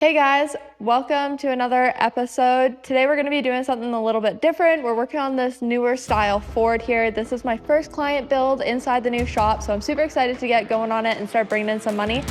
Hey guys, welcome to another episode. Today we're going to be doing something a little bit different. We're working on this newer style Ford here. This is my first client build inside the new shop, so I'm super excited to get going on it and start bringing in some money.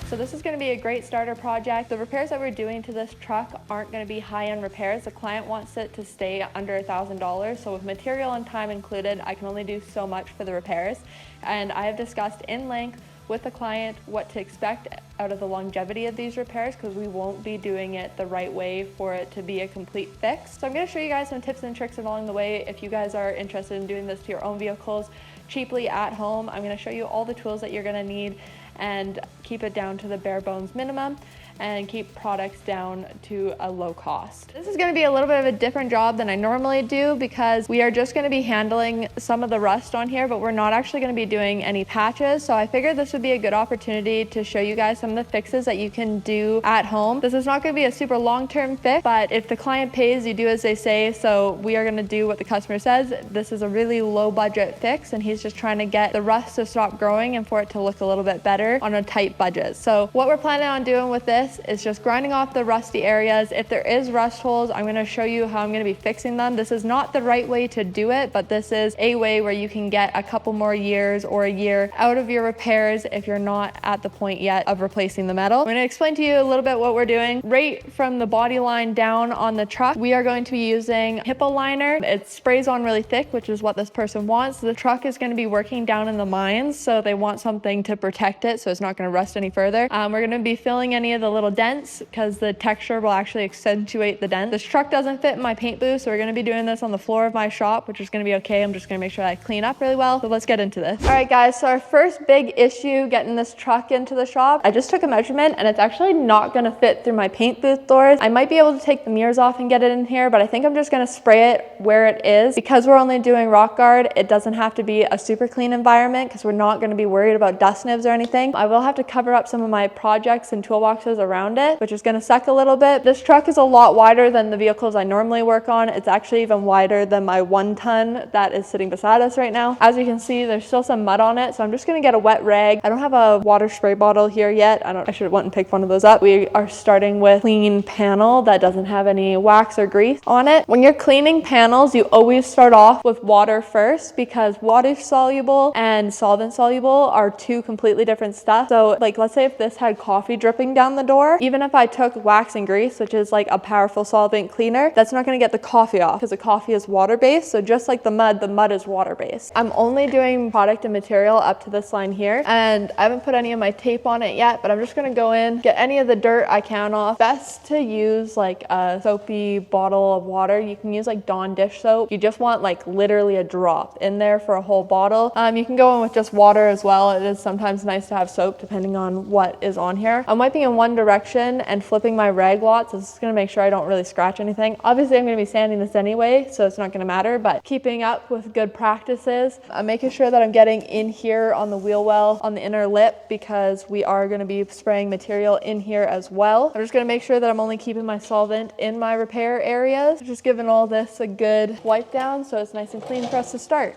So this is going to be a great starter project. The repairs that we're doing to this truck aren't going to be high-end repairs. The client wants it to stay under $1,000. So with material and time included, I can only do so much for the repairs. And I have discussed in length with the client what to expect out of the longevity of these repairs, because we won't be doing it the right way for it to be a complete fix. So I'm going to show you guys some tips and tricks along the way if you guys are interested in doing this to your own vehicles cheaply at home. I'm going to show you all the tools that you're going to need and keep it down to the bare bones minimum and keep products down to a low cost. This is going to be a little bit of a different job than I normally do because we are just going to be handling some of the rust on here, but we're not actually going to be doing any patches. So I figured this would be a good opportunity to show you guys some of the fixes that you can do at home. This is not going to be a super long-term fix, but if the client pays, you do as they say. So we are going to do what the customer says. This is a really low budget fix, and he's just trying to get the rust to stop growing and for it to look a little bit better on a tight budget. So what we're planning on doing with this is just grinding off the rusty areas. If there is rust holes, I'm going to show you how I'm going to be fixing them. This is not the right way to do it, but this is a way where you can get a couple more years or a year out of your repairs if you're not at the point yet of replacing the metal. I'm going to explain to you a little bit what we're doing. Right from the body line down on the truck, we are going to be using hippo liner. It sprays on really thick, which is what this person wants. The truck is going to be working down in the mines, so they want something to protect it so it's not going to rust any further. We're going to be filling any of the little dents because the texture will actually accentuate the dent. This truck doesn't fit in my paint booth, so we're going to be doing this on the floor of my shop, which is going to be okay. I'm just going to make sure I clean up really well. So let's get into this. All right, guys, so our first big issue getting this truck into the shop, I just took a measurement and it's actually not going to fit through my paint booth doors. I might be able to take the mirrors off and get it in here, but I think I'm just going to spray it where it is. Because we're only doing rock guard, it doesn't have to be a super clean environment because we're not going to be worried about dust nibs or anything. I will have to cover up some of my projects and toolboxes around it, which is going to suck a little bit. This truck is a lot wider than the vehicles I normally work on. It's actually even wider than my 1 ton that is sitting beside us right now. As you can see, there's still some mud on it, so I'm just going to get a wet rag. I don't have a water spray bottle here yet. I should have went and picked one of those up. We are starting with clean panel that doesn't have any wax or grease on it. When you're cleaning panels, you always start off with water first because water soluble and solvent soluble are two completely different stuff. So like, let's say if this had coffee dripping down the door, even if I took wax and grease, which is like a powerful solvent cleaner, that's not going to get the coffee off because the coffee is water-based. So just like the mud is water-based. I'm only doing product and material up to this line here, and I haven't put any of my tape on it yet, but I'm just going to go in, get any of the dirt I can off. Best to use like a soapy bottle of water. You can use like Dawn dish soap. You just want like literally a drop in there for a whole bottle. You can go in with just water as well. It is sometimes nice to have soap depending on what is on here. I'm wiping in one direction and flipping my rag lots. This is going to make sure I don't really scratch anything. Obviously I'm going to be sanding this anyway, so it's not going to matter, but keeping up with good practices. I'm making sure that I'm getting in here on the wheel well on the inner lip because we are going to be spraying material in here as well. I'm just going to make sure that I'm only keeping my solvent in my repair areas. Just giving all this a good wipe down so it's nice and clean for us to start.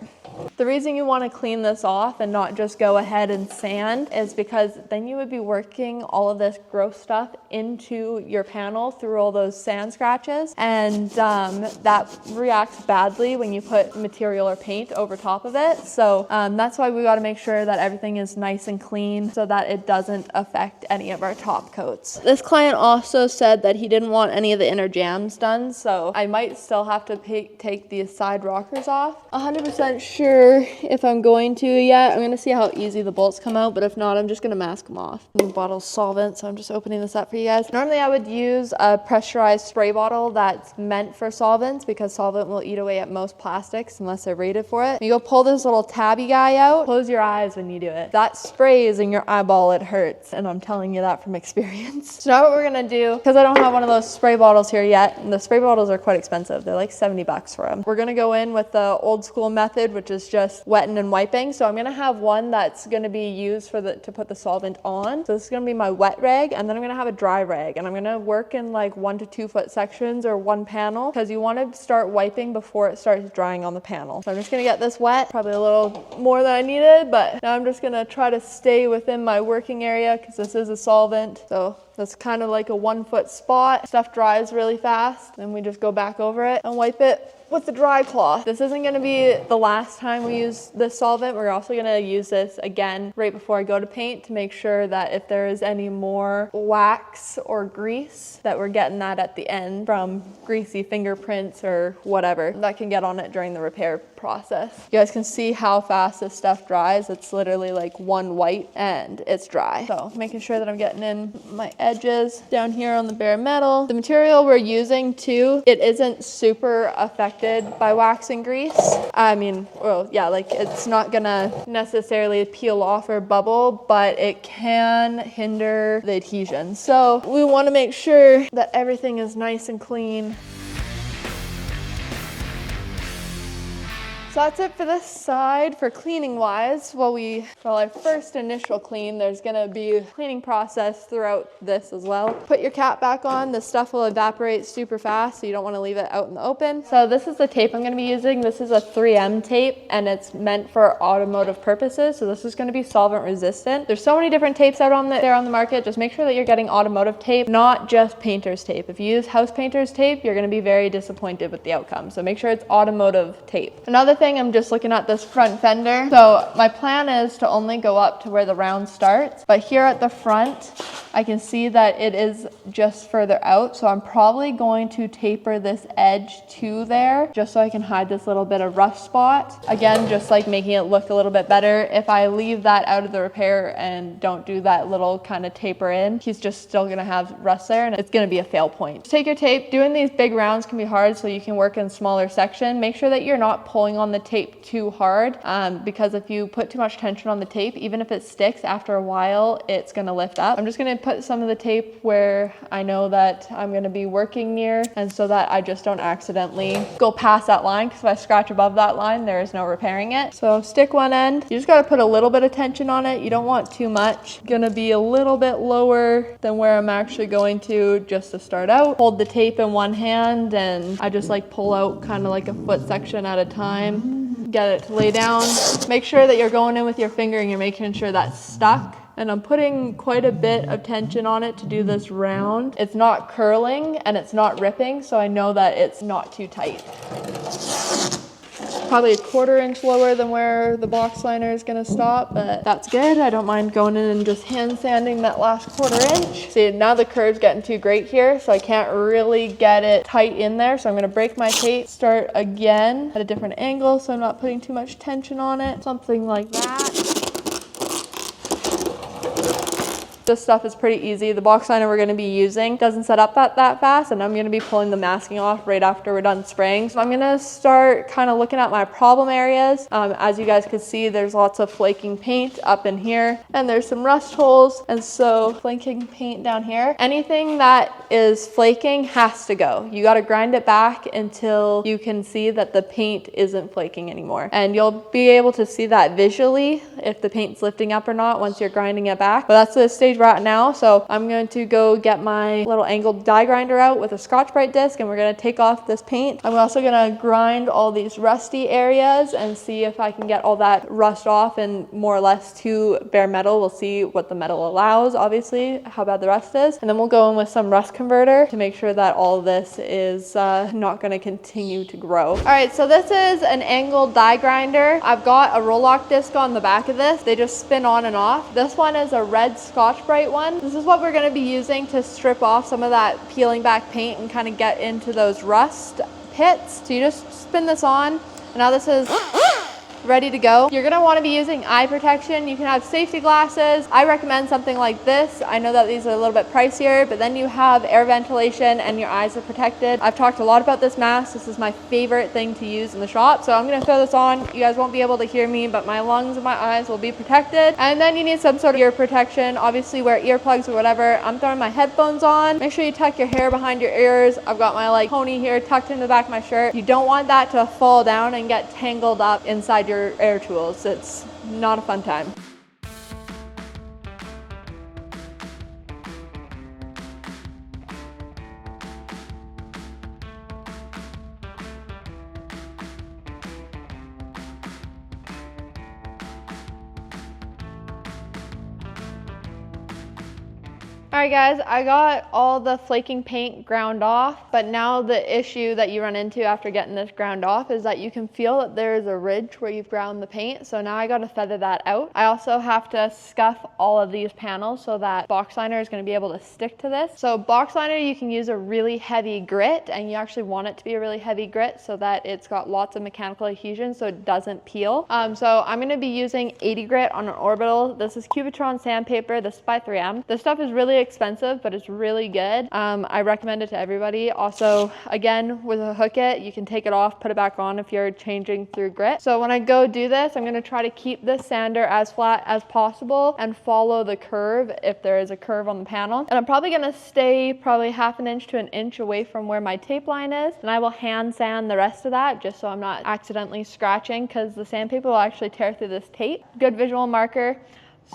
The reason you want to clean this off and not just go ahead and sand is because then you would be working all of this gross stuff into your panel through all those sand scratches, and that reacts badly when you put material or paint over top of it. So that's why we got to make sure that everything is nice and clean so that it doesn't affect any of our top coats. This client also said that he didn't want any of the inner jams done, so I might still have to take the side rockers off. 100% sure if I'm going to yet. I'm going to see how easy the bolts come out, but if not, I'm just going to mask them off. New bottle of solvent, so I'm just opening this up for you guys. Normally I would use a pressurized spray bottle that's meant for solvents because solvent will eat away at most plastics unless they're rated for it. You go pull this little tabby guy out, close your eyes when you do it. That sprays in your eyeball, it hurts, and I'm telling you that from experience. So now what we're going to do, because I don't have one of those spray bottles here yet, and the spray bottles are quite expensive. They're like 70 bucks for them. We're going to go in with the old school method, which is just wetting and wiping. So I'm going to have one that's going to be used for to put the solvent on. So this is going to be my wet rag, and then then I'm gonna have a dry rag, and I'm gonna work in like 1 to 2 foot sections or one panel, because you want to start wiping before it starts drying on the panel. So I'm just gonna get this wet, probably a little more than I needed, but now I'm just gonna try to stay within my working area because this is a solvent. So that's kind of like a 1 foot spot. Stuff dries really fast, then we just go back over it and wipe it with the dry cloth. This isn't gonna be the last time we use this solvent. We're also gonna use this again right before I go to paint to make sure that if there is any more wax or grease, that we're getting that at the end from greasy fingerprints or whatever that can get on it during the repair process. You guys can see how fast this stuff dries. It's literally like one wipe and it's dry. So making sure that I'm getting in my edges down here on the bare metal. The material we're using too, it isn't super affected by wax and grease. I mean, well, yeah, like it's not gonna necessarily peel off or bubble, but it can hinder the adhesion. So we want to make sure that everything is nice and clean. So that's it for this side for cleaning wise. While our first initial clean, there's gonna be a cleaning process throughout this as well. Put your cap back on. This stuff will evaporate super fast, so you don't wanna leave it out in the open. So this is the tape I'm gonna be using. This is a 3M tape, and it's meant for automotive purposes. So this is gonna be solvent resistant. There's so many different tapes out there on the market. Just make sure that you're getting automotive tape, not just painter's tape. If you use house painter's tape, you're gonna be very disappointed with the outcome. So make sure it's automotive tape. Another thing, I'm just looking at this front fender. So my plan is to only go up to where the round starts, but here at the front, I can see that it is just further out. So I'm probably going to taper this edge to there just so I can hide this little bit of rust spot. Again, just like making it look a little bit better. If I leave that out of the repair and don't do that little kind of taper in, he's just still gonna have rust there and it's gonna be a fail point. Take your tape. Doing these big rounds can be hard, so you can work in smaller section. Make sure that you're not pulling on the tape too hard, because if you put too much tension on the tape, even if it sticks, after a while it's going to lift up. I'm just going to put some of the tape where I know that I'm going to be working near, and so that I just don't accidentally go past that line, because if I scratch above that line, there is no repairing it. So stick one end. You just got to put a little bit of tension on it. You don't want too much. Going to be a little bit lower than where I'm actually going to, just to start out. Hold the tape in one hand, and I just like pull out kind of like a foot section at a time. Get it to lay down. Make sure that you're going in with your finger and you're making sure that's stuck. And I'm putting quite a bit of tension on it to do this round. It's not curling and it's not ripping, so I know that it's not too tight. Probably a 1/4 inch lower than where the box liner is gonna stop, but that's good. I don't mind going in and just hand sanding that last 1/4 inch. See, now the curve's getting too great here, so I can't really get it tight in there. So I'm gonna break my tape, start again at a different angle so I'm not putting too much tension on it. Something like that. This stuff is pretty easy. The box liner we're going to be using doesn't set up that fast, and I'm going to be pulling the masking off right after we're done spraying. So I'm going to start kind of looking at my problem areas. As you guys can see, there's lots of flaking paint up in here, and there's some rust holes, and so flaking paint down here. Anything that is flaking has to go. You got to grind it back until you can see that the paint isn't flaking anymore, and you'll be able to see that visually if the paint's lifting up or not once you're grinding it back. But that's the stage we're at now. So I'm going to go get my little angled die grinder out with a Scotch-Brite disc, and we're going to take off this paint. I'm also going to grind all these rusty areas and see if I can get all that rust off and more or less to bare metal. We'll see what the metal allows, obviously, how bad the rust is. And then we'll go in with some rust converter to make sure that all of this is not going to continue to grow. All right, so this is an angled die grinder. I've got a roll-lock disc on the back of this. They just spin on and off. This one is a red Scotch-Brite one. This is what we're going to be using to strip off some of that peeling back paint and kind of get into those rust pits. So you just spin this on, and now this is ready to go. You're going to want to be using eye protection. You can have safety glasses. I recommend something like this. I know that these are a little bit pricier, but then you have air ventilation and your eyes are protected. I've talked a lot about this mask. This is my favorite thing to use in the shop. So I'm going to throw this on. You guys won't be able to hear me, but my lungs and my eyes will be protected. And then you need some sort of ear protection. Obviously wear earplugs or whatever. I'm throwing my headphones on. Make sure you tuck your hair behind your ears. I've got my like pony here tucked in the back of my shirt. You don't want that to fall down and get tangled up inside your air tools. It's not a fun time. All right guys, I got all the flaking paint ground off, but now the issue that you run into after getting this ground off is that you can feel that there's a ridge where you've ground the paint. So now I got to feather that out. I also have to scuff all of these panels so that box liner is going to be able to stick to this. So box liner, you can use a really heavy grit, and you actually want it to be a really heavy grit so that it's got lots of mechanical adhesion so it doesn't peel. So I'm going to be using 80 grit on an orbital. This is Cubitron sandpaper. This is by 3M. This stuff is really expensive, but it's really good. I recommend it to everybody. Also, again, with a hook it, you can take it off, put it back on if you're changing through grit. So when I go do this, I'm going to try to keep this sander as flat as possible and follow the curve if there is a curve on the panel. And I'm probably going to stay probably half an inch to an inch away from where my tape line is, and I will hand sand the rest of that just so I'm not accidentally scratching, because the sandpaper will actually tear through this tape. Good visual marker.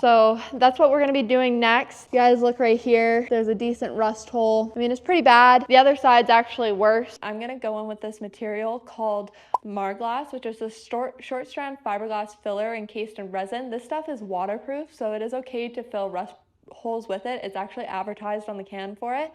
So that's what we're going to be doing next. You guys look right here. There's a decent rust hole. I mean, it's pretty bad. The other side's actually worse. I'm going to go in with this material called Fiberglass, which is a short strand fiberglass filler encased in resin. This stuff is waterproof, so it is okay to fill rust holes with it. It's actually advertised on the can for it.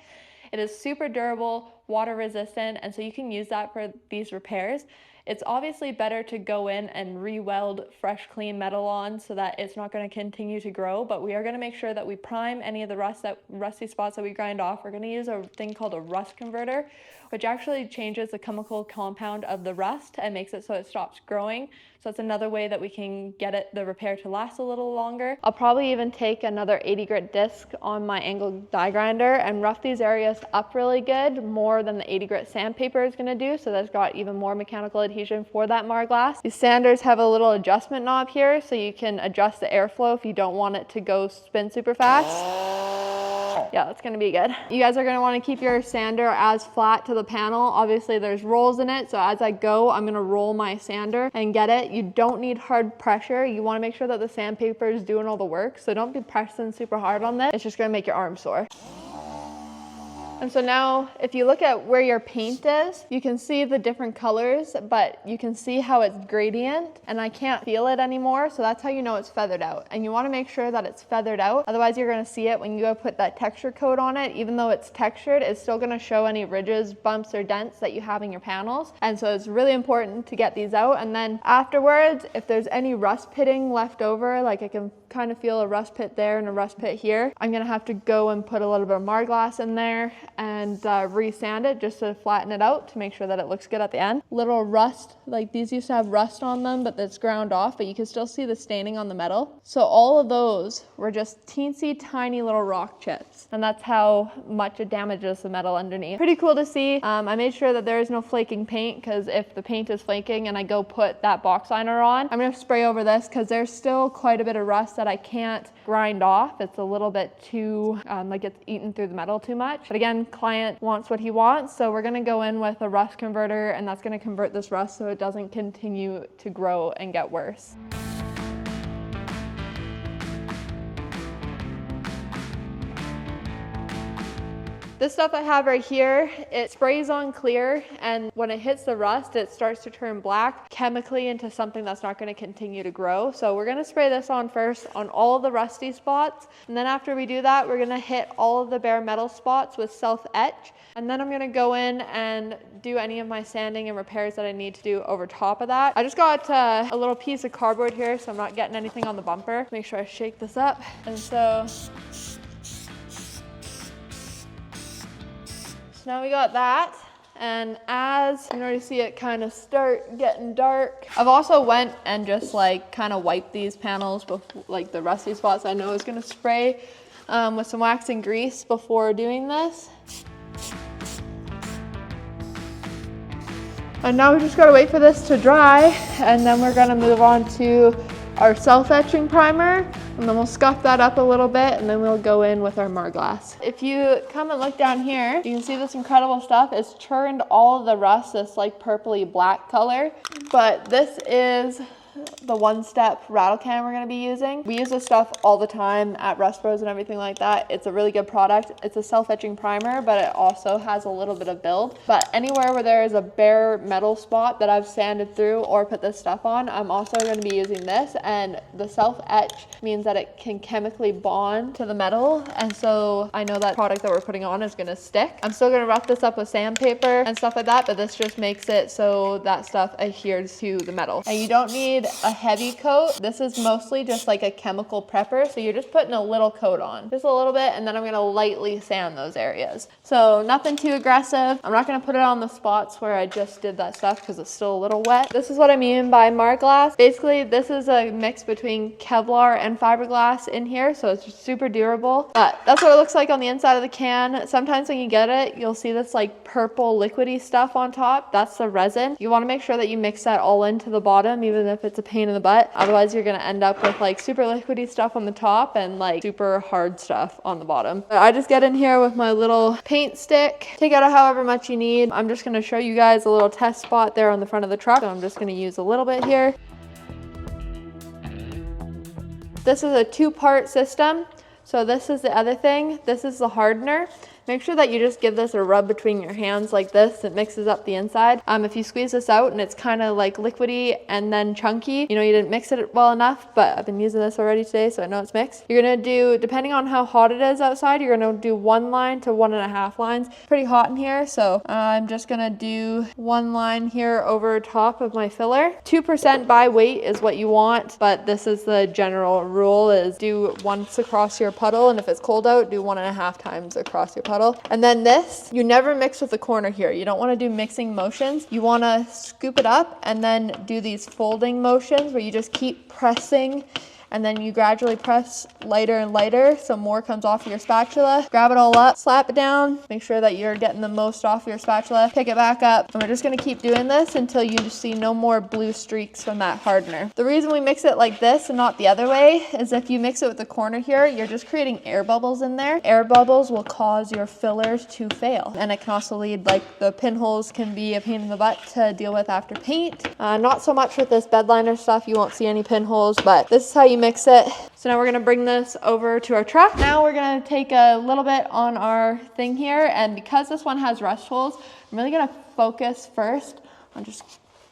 It is super durable, water resistant, and so you can use that for these repairs. It's obviously better to go in and re-weld fresh, clean metal on so that it's not going to continue to grow, but we are going to make sure that we prime any of the rusty spots that we grind off. We're going to use a thing called a rust converter, which actually changes the chemical compound of the rust and makes it so it stops growing. So it's another way that we can get the repair to last a little longer. I'll probably even take another 80 grit disc on my angled die grinder and rough these areas up really good, more than the 80 grit sandpaper is going to do, so that's got even more mechanical adhesion for that Fiberglass. These sanders have a little adjustment knob here, so you can adjust the airflow if you don't want it to go spin super fast. Yeah, that's gonna be good. You guys are gonna wanna keep your sander as flat to the panel. Obviously there's rolls in it, so as I go, I'm gonna roll my sander and get it. You don't need hard pressure. You wanna make sure that the sandpaper is doing all the work, so don't be pressing super hard on this. It's just gonna make your arm sore. And so now, if you look at where your paint is, you can see the different colors, but you can see how it's gradient, and I can't feel it anymore, so that's how you know it's feathered out. And you want to make sure that it's feathered out, otherwise you're going to see it when you go put that texture coat on it. Even though it's textured, it's still going to show any ridges, bumps, or dents that you have in your panels. And so it's really important to get these out. And then afterwards, if there's any rust pitting left over, like I can kind of feel a rust pit there and a rust pit here, I'm gonna have to go and put a little bit of Fiberglass in there and re-sand it just to flatten it out to make sure that it looks good at the end. Little rust, like these used to have rust on them, but that's ground off, but you can still see the staining on the metal. So all of those were just teensy tiny little rock chips, and that's how much it damages the metal underneath. Pretty cool to see. I made sure that there is no flaking paint, because if the paint is flaking and I go put that box liner on, I'm gonna spray over this because there's still quite a bit of rust that I can't grind off. It's a little bit too, like it's eaten through the metal too much. But again, client wants what he wants, so we're gonna go in with a rust converter, and that's gonna convert this rust so it doesn't continue to grow and get worse. This stuff I have right here, it sprays on clear, and when it hits the rust, it starts to turn black chemically into something that's not going to continue to grow. So we're going to spray this on first on all of the rusty spots, and then after we do that, we're going to hit all of the bare metal spots with self-etch, and then I'm going to go in and do any of my sanding and repairs that I need to do over top of that. I just got a little piece of cardboard here, so I'm not getting anything on the bumper. Make sure I shake this up, and so now we got that, and as you can already see it kind of start getting dark. I've also went and just like kind of wiped these panels before, like the rusty spots I know is going to spray with some wax and grease before doing this. And now we just got to wait for this to dry, and then we're going to move on to our self-etching primer, and then we'll scuff that up a little bit, and then we'll go in with our Fiberglass. If you come and look down here, you can see this incredible stuff. It's turned all of the rust this like purpley black color, but this is the one-step rattle can we're going to be using. We use this stuff all the time at Rust Bros and everything like that. It's a really good product. It's a self-etching primer, but it also has a little bit of build. But anywhere where there is a bare metal spot that I've sanded through or put this stuff on, I'm also going to be using this. And the self-etch means that it can chemically bond to the metal, and so I know that product that we're putting on is going to stick. I'm still going to rough this up with sandpaper and stuff like that, but this just makes it so that stuff adheres to the metal. And you don't need a heavy coat. This is mostly just like a chemical prepper, so you're just putting a little coat on, just a little bit, and then I'm going to lightly sand those areas. So nothing too aggressive. I'm not going to put it on the spots where I just did that stuff because it's still a little wet. This is what I mean by Fiberglass. Basically, this is a mix between Kevlar and fiberglass in here, so it's super durable. But that's what it looks like on the inside of the can. Sometimes when you get it, you'll see this like purple liquidy stuff on top. That's the resin. You want to make sure that you mix that all into the bottom, even if it's a pain in the butt. Otherwise, you're going to end up with like super liquidy stuff on the top and like super hard stuff on the bottom. I just get in here with my little paint stick, take out however much you need. I'm just going to show you guys a little test spot there on the front of the truck. So I'm just going to use a little bit here. This is a two-part system. So this is the other thing. This is the hardener. Make sure that you just give this a rub between your hands like this. It mixes up the inside. If you squeeze this out and it's kind of like liquidy and then chunky, you know, you didn't mix it well enough, but I've been using this already today, so I know it's mixed. You're gonna do, depending on how hot it is outside, you're gonna do 1 line to 1.5 lines. It's pretty hot in here, so I'm just gonna do 1 line here over top of my filler. 2% by weight is what you want, but this is the general rule, is do once across your puddle, and if it's cold out, do 1.5 times across your puddle. And then this, you never mix with the corner here. You don't want to do mixing motions. You want to scoop it up and then do these folding motions where you just keep pressing, and then you gradually press lighter and lighter so more comes off your spatula. Grab it all up, slap it down, make sure that you're getting the most off your spatula, pick it back up, and we're just gonna keep doing this until you just see no more blue streaks from that hardener. The reason we mix it like this and not the other way is if you mix it with the corner here, you're just creating air bubbles in there. Air bubbles will cause your fillers to fail, and it can also lead, like the pinholes can be a pain in the butt to deal with after paint. Not so much with this bed liner stuff, you won't see any pinholes, but this is how you mix it. So now we're gonna bring this over to our truck. Now we're gonna take a little bit on our thing here, and because this one has rust holes, I'm really gonna focus first on just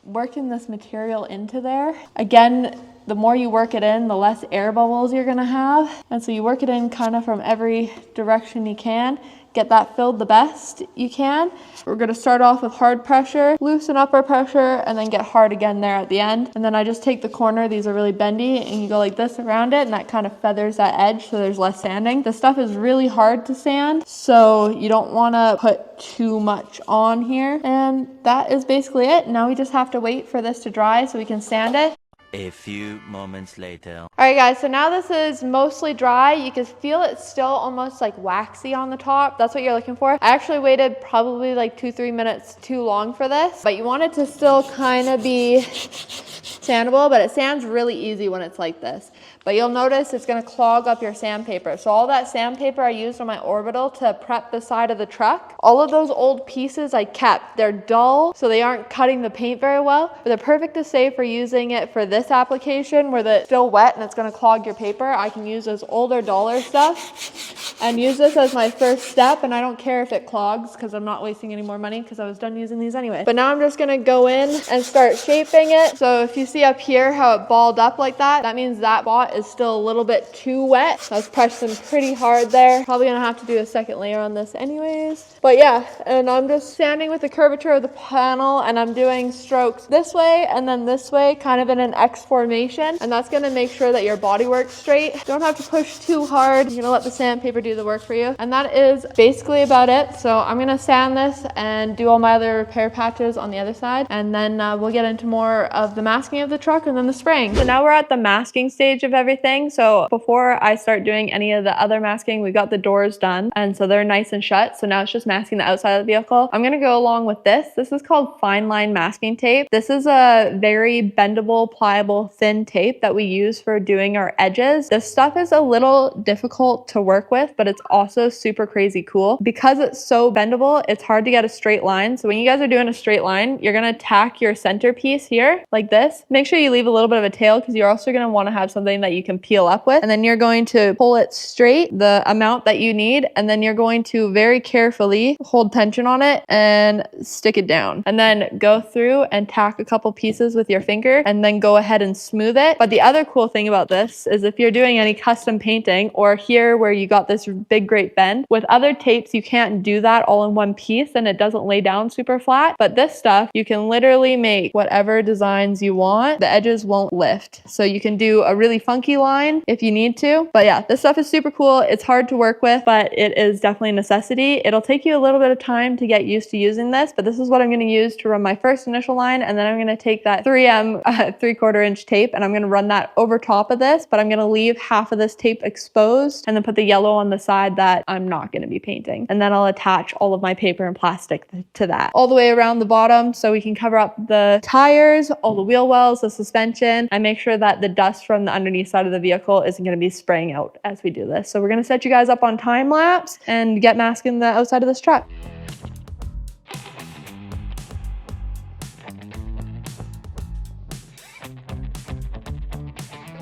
working this material into there. Again, the more you work it in, the less air bubbles you're gonna have. And so you work it in kind of from every direction you can. Get that filled the best you can. We're gonna start off with hard pressure, loosen up our pressure, and then get hard again there at the end. And then I just take the corner, these are really bendy, and you go like this around it, and that kind of feathers that edge so there's less sanding. This stuff is really hard to sand, so you don't wanna put too much on here. And that is basically it. Now we just have to wait for this to dry so we can sand it. A few moments later. All right guys, so now this is mostly dry. You can feel it's still almost like waxy on the top. That's what you're looking for. I actually waited probably like 2-3 minutes too long for this, but you want it to still kind of be sandable, but it sands really easy when it's like this. But you'll notice it's gonna clog up your sandpaper. So all that sandpaper I used on my orbital to prep the side of the truck, all of those old pieces I kept. They're dull, so they aren't cutting the paint very well, but they're perfect to save for using it for this application where it's still wet and it's gonna clog your paper. I can use this older dollar stuff and use this as my first step, and I don't care if it clogs because I'm not wasting any more money because I was done using these anyway. But now I'm just gonna go in and start shaping it. So if you see up here how it balled up like that, that means that spot is still a little bit too wet. I was pressing pretty hard there. Probably gonna have to do a second layer on this anyways. But yeah, and I'm just sanding with the curvature of the panel, and I'm doing strokes this way and then this way, kind of in an X formation, and that's gonna make sure that your body works straight. Don't have to push too hard. You're gonna let the sandpaper do the work for you. And that is basically about it. So I'm gonna sand this and do all my other repair patches on the other side, and then we'll get into more of the masking of the truck and then the spraying. So now we're at the masking stage of everything. So before I start doing any of the other masking, we got the doors done. And so they're nice and shut. So now it's just masking the outside of the vehicle. I'm going to go along with this. This is called fine line masking tape. This is a very bendable, pliable, thin tape that we use for doing our edges. This stuff is a little difficult to work with, but it's also super crazy cool. Because it's so bendable, it's hard to get a straight line. So when you guys are doing a straight line, you're going to tack your centerpiece here like this. Make sure you leave a little bit of a tail because you're also going to want to have something that you can peel up with. And then you're going to pull it straight, the amount that you need, and then you're going to very carefully hold tension on it and stick it down. And then go through and tack a couple pieces with your finger and then go ahead and smooth it. But the other cool thing about this is if you're doing any custom painting or here where you got this big great bend, with other tapes you can't do that all in one piece and it doesn't lay down super flat. But this stuff, you can literally make whatever designs you want. The edges won't lift. So you can do a really funky line if you need to. But yeah, this stuff is super cool. It's hard to work with, but it is definitely a necessity. It'll take you a little bit of time to get used to using this, but this is what I'm going to use to run my first initial line. And then I'm going to take that 3M 3/4 inch tape and I'm going to run that over top of this, but I'm going to leave half of this tape exposed and then put the yellow on the side that I'm not going to be painting. And then I'll attach all of my paper and plastic to that all the way around the bottom so we can cover up the tires, all the wheel wells, the suspension, and make sure that the dust from the underneath side of the vehicle isn't going to be spraying out as we do this. So we're going to set you guys up on time lapse and get masking the outside of this truck.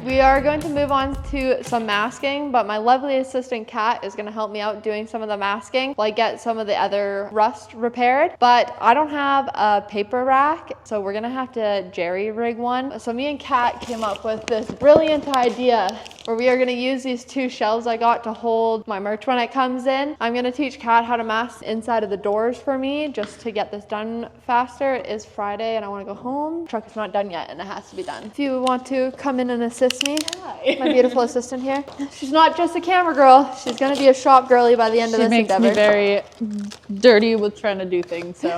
We are going to move on to some masking, but my lovely assistant Kat is going to help me out doing some of the masking while I get some of the other rust repaired. But I don't have a paper rack, so we're going to have to jerry rig one. So me and Kat came up with this brilliant idea where we are going to use these two shelves I got to hold my merch when it comes in. I'm going to teach Kat how to mask inside of the doors for me just to get this done faster. It is Friday and I want to go home. The truck is not done yet and it has to be done. If you want to come in and assist me, hi. My beautiful assistant here. She's not just a camera girl. She's going to be a shop girly by the end of this endeavor. She makes me very dirty with trying to do things, so.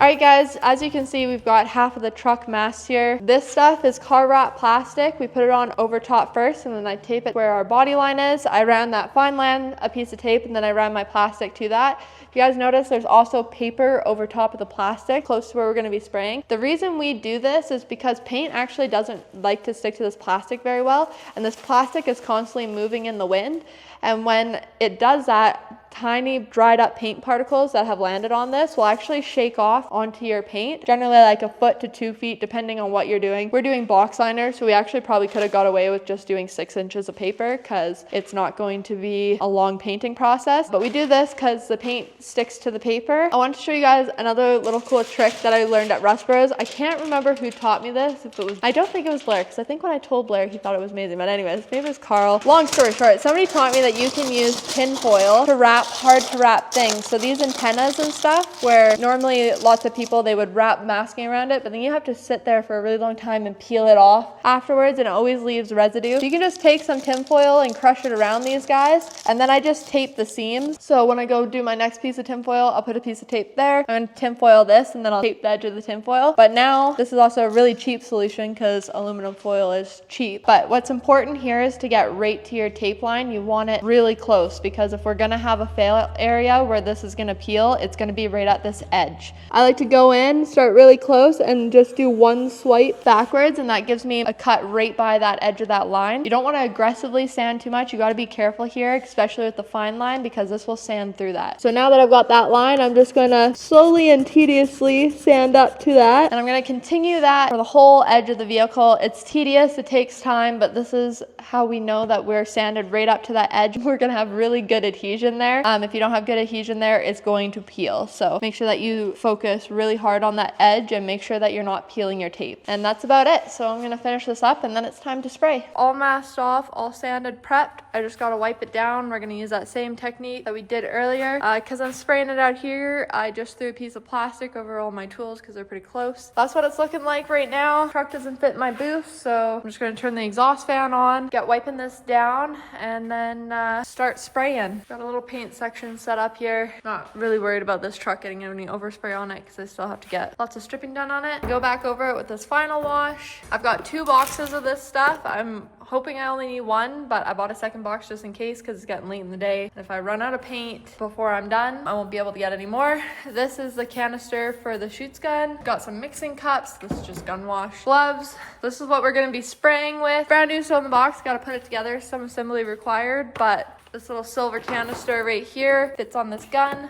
All right guys, as you can see, we've got half of the truck masked here. This stuff is car wrap plastic. We put it on over top first and then I tape it where our body line is. I ran that fine line, a piece of tape, and then I ran my plastic to that. If you guys notice, there's also paper over top of the plastic close to where we're going to be spraying. The reason we do this is because paint actually doesn't like to stick to this plastic very well, and this plastic is constantly moving in the wind. And when it does that, tiny dried up paint particles that have landed on this will actually shake off onto your paint, generally like a foot to 2 feet depending on what you're doing. We're doing box liner, so we actually probably could have got away with just doing 6 inches of paper because it's not going to be a long painting process. But we do this because the paint sticks to the paper. I want to show you guys another little cool trick that I learned at Rust Bros. I can't remember who taught me this. If it was, I don't think it was Blair, because I think when I told Blair he thought it was amazing. But anyways, maybe it was Carl. Long story short, somebody taught me that you can use tin foil to wrap hard to wrap things. So these antennas and stuff, where normally lots of people, they would wrap masking around it, but then you have to sit there for a really long time and peel it off afterwards, and it always leaves residue. So you can just take some tin foil and crush it around these guys, and then I just tape the seams. So when I go do my next piece of tin foil, I'll put a piece of tape there. I'm gonna tin foil this, and then I'll tape the edge of the tin foil. But now this is also a really cheap solution because aluminum foil is cheap. But what's important here is to get right to your tape line. You want it really close, because if we're gonna have a fail area where this is gonna peel. It's gonna be right at this edge. I like to go in, start really close, and just do one swipe backwards, and that gives me a cut right by that edge of that line. You don't wanna aggressively sand too much. You gotta be careful here, especially with the fine line, because this will sand through that. So now that I've got that line, I'm just gonna slowly and tediously sand up to that. And I'm gonna continue that for the whole edge of the vehicle. It's tedious, it takes time, but this is how we know that we're sanded right up to that edge. We're gonna have really good adhesion there. If you don't have good adhesion there, it's going to peel. So make sure that you focus really hard on that edge and make sure that you're not peeling your tape. And that's about it. So I'm gonna finish this up and then it's time to spray. All masked off, all sanded, prepped. I just gotta wipe it down. We're gonna use that same technique that we did earlier. Cause I'm spraying it out here, I just threw a piece of plastic over all my tools because they're pretty close. That's what it's looking like right now. Truck doesn't fit my booth, so I'm just gonna turn the exhaust fan on, get wiping this down, and then start spraying. Got a little paint section set up here. Not really worried about this truck getting any overspray on it because I still have to get lots of stripping done on it. Go back over it with this final wash. I've got 2 boxes of this stuff. I'm hoping I only need 1, but I bought a second box just in case because it's getting late in the day. If I run out of paint before I'm done, I won't be able to get any more. This is the canister for the shoots gun. Got some mixing cups. This is just gun wash. Gloves. This is what we're gonna be spraying with. Brand new, still in the box. Gotta put it together. Some assembly required, but this little silver canister right here fits on this gun.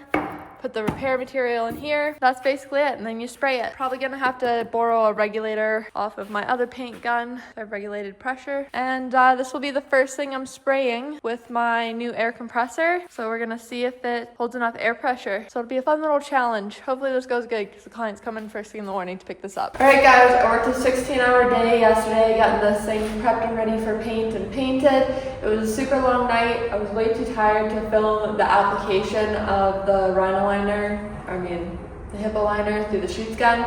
Put the repair material in here. That's basically it, and then you spray it. Probably gonna have to borrow a regulator off of my other paint gun. I've regulated pressure. And this will be the first thing I'm spraying with my new air compressor. So we're gonna see if it holds enough air pressure. So it'll be a fun little challenge. Hopefully this goes good because the client's coming first thing in the morning to pick this up. All right guys, I worked a 16-hour day yesterday, getting this thing prepped and ready for paint and painted. It was a super long night. I was way too tired to film the application of the Rhino the hippo liner through the shoots gun.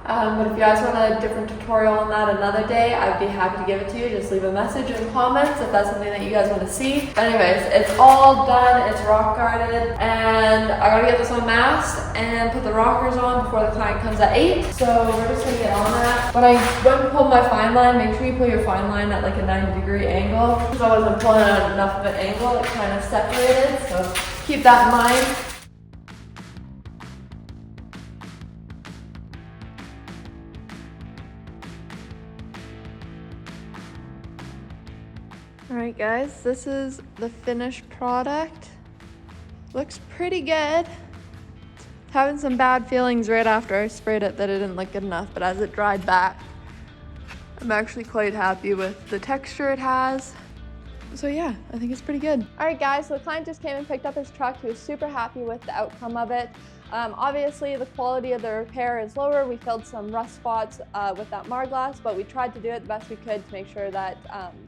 But if you guys want a different tutorial on that another day, I'd be happy to give it to you. Just leave a message in the comments if that's something that you guys want to see. But anyways, it's all done, it's rock guarded, and I gotta get this unmasked and put the rockers on before the client comes at 8. So we're just gonna get on that. When I went to pull my fine line, make sure you pull your fine line at like a 90-degree angle. Because I wasn't pulling at enough of an angle, it kind of separated. So keep that in mind. Alright guys, this is the finished product. Looks pretty good. Having some bad feelings right after I sprayed it that it didn't look good enough, but as it dried back, I'm actually quite happy with the texture it has. So yeah, I think it's pretty good. Alright guys, so the client just came and picked up his truck. He was super happy with the outcome of it. Obviously the quality of the repair is lower. We filled some rust spots with that Fiberglass, but we tried to do it the best we could to make sure that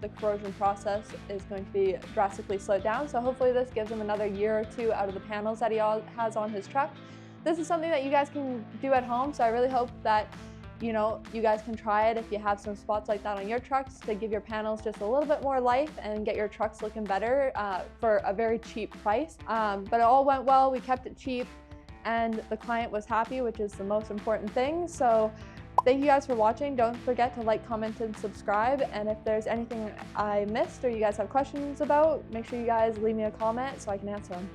the corrosion process is going to be drastically slowed down. So hopefully this gives him another year or 2 out of the panels that he has on his truck. This is something that you guys can do at home, so I really hope that you guys can try it if you have some spots like that on your trucks to give your panels just a little bit more life and get your trucks looking better for a very cheap price. But it all went well, we kept it cheap, and the client was happy, which is the most important thing. So thank you guys for watching. Don't forget to like, comment, and subscribe. And if there's anything I missed or you guys have questions about, make sure you guys leave me a comment so I can answer them.